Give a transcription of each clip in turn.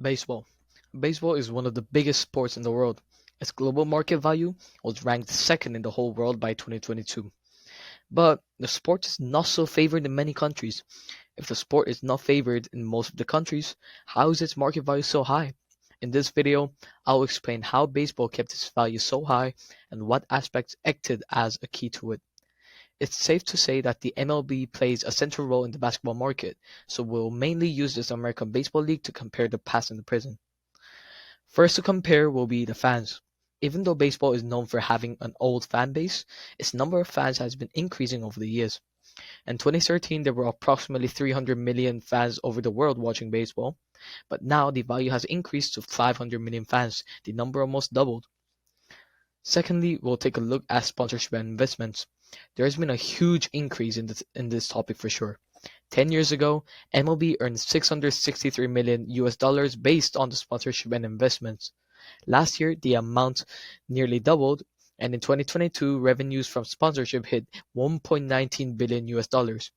Baseball. Baseball is one of the biggest sports in the world. Its global market value was ranked second in the whole world by 2022. But the sport is not so favored in many countries. If the sport is not favored in most of the countries, how is its market value so high? In this video, I'll explain how baseball kept its value so high and what aspects acted as a key to it. It's safe to say that the MLB plays a central role in the basketball market, so we'll mainly use this American Baseball League to compare the past and the present. First to compare will be the fans. Even though baseball is known for having an old fan base, its number of fans has been increasing over the years. In 2013, there were approximately 300 million fans over the world watching baseball, but now the value has increased to 500 million fans, the number almost doubled. Secondly, we'll take a look at sponsorship and investments. There has been a huge increase in this topic for sure. 10 years ago, MLB earned 663 million US dollars based on the sponsorship and investments. Last year, the amount nearly doubled, and in 2022, revenues from sponsorship hit 1.19 billion US dollars.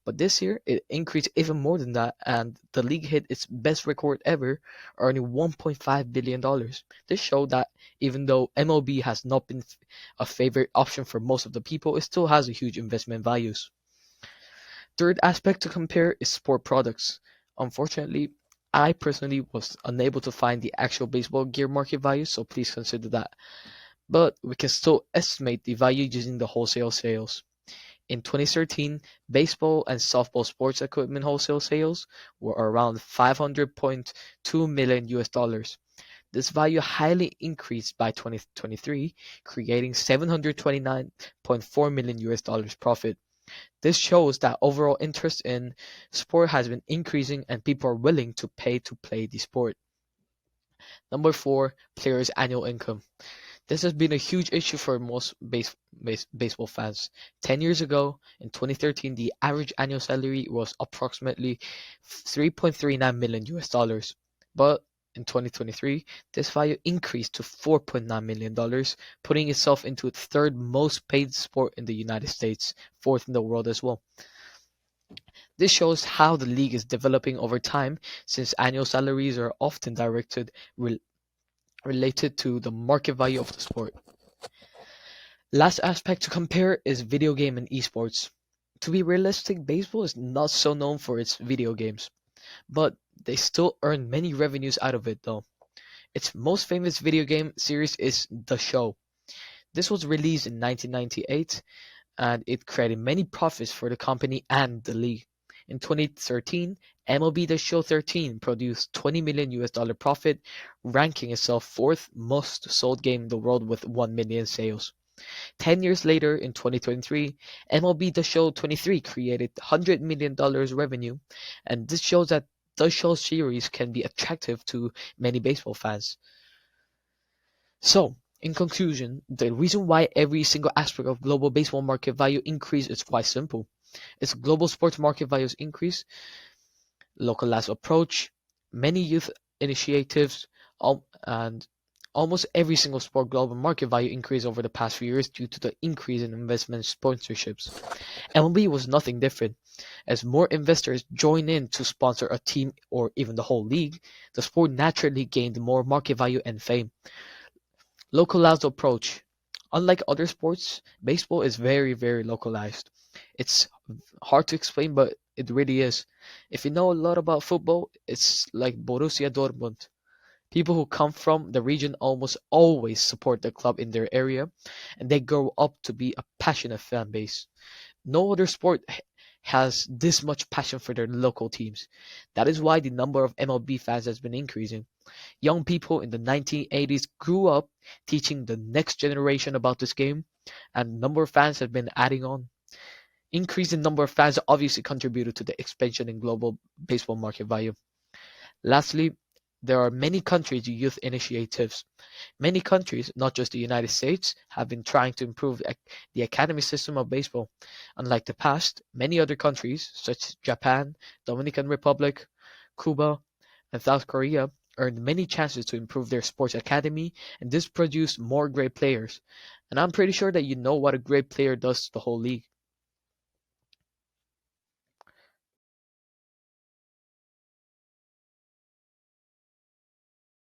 But this year, it increased even more than that, and the league hit its best record ever, earning $1.5 billion. This showed that even though MLB has not been a favorite option for most of the people, it still has a huge investment values. Third aspect to compare is sport products. Unfortunately, I personally was unable to find the actual baseball gear market value, so please consider that. But we can still estimate the value using the wholesale sales. In 2013, baseball and softball sports equipment wholesale sales were around 500.2 million US dollars. This value highly increased by 2023, creating 729.4 million US dollars profit. This shows that overall interest in sport has been increasing and people are willing to pay to play the sport. Number 4, players' annual income. This has been a huge issue for most baseball fans. 10 years ago, in 2013, the average annual salary was approximately 3.39 million US dollars. But in 2023, this value increased to $4.9 million, putting itself into the third most paid sport in the United States, fourth in the world as well. This shows how the league is developing over time, since annual salaries are often related to the market value of the sport. Last aspect to compare is video game and esports. To be realistic, baseball is not so known for its video games, but they still earn many revenues out of it though. Its most famous video game series is The Show. This was released in 1998 and it created many profits for the company and the league. In 2013, MLB The Show 13 produced 20 million US dollar profit, ranking itself fourth most sold game in the world with 1 million sales. 10 years later, in 2023, MLB The Show 23 created $100 million revenue, and this shows that The Show series can be attractive to many baseball fans. So, in conclusion, the reason why every single aspect of global baseball market value increase is quite simple. Its global sports market values increase, localized approach, many youth initiatives, and almost every single sport global market value increased over the past few years due to the increase in investment sponsorships. MLB was nothing different. As more investors join in to sponsor a team or even the whole league, the sport naturally gained more market value and fame. Localized approach. Unlike other sports, baseball is very, very localized. It's hard to explain, but it really is. If you know a lot about football, it's like Borussia Dortmund. People who come from the region almost always support the club in their area, and they grow up to be a passionate fan base. No other sport has this much passion for their local teams. That is why the number of MLB fans has been increasing. Young people in the 1980s grew up teaching the next generation about this game, and number of fans have been adding on. Increase in number of fans obviously contributed to the expansion in global baseball market value. Lastly, there are many countries' youth initiatives. Many countries, not just the United States, have been trying to improve the academy system of baseball. Unlike the past, many other countries, such as Japan, Dominican Republic, Cuba, and South Korea, earned many chances to improve their sports academy, and this produced more great players. And I'm pretty sure that you know what a great player does to the whole league.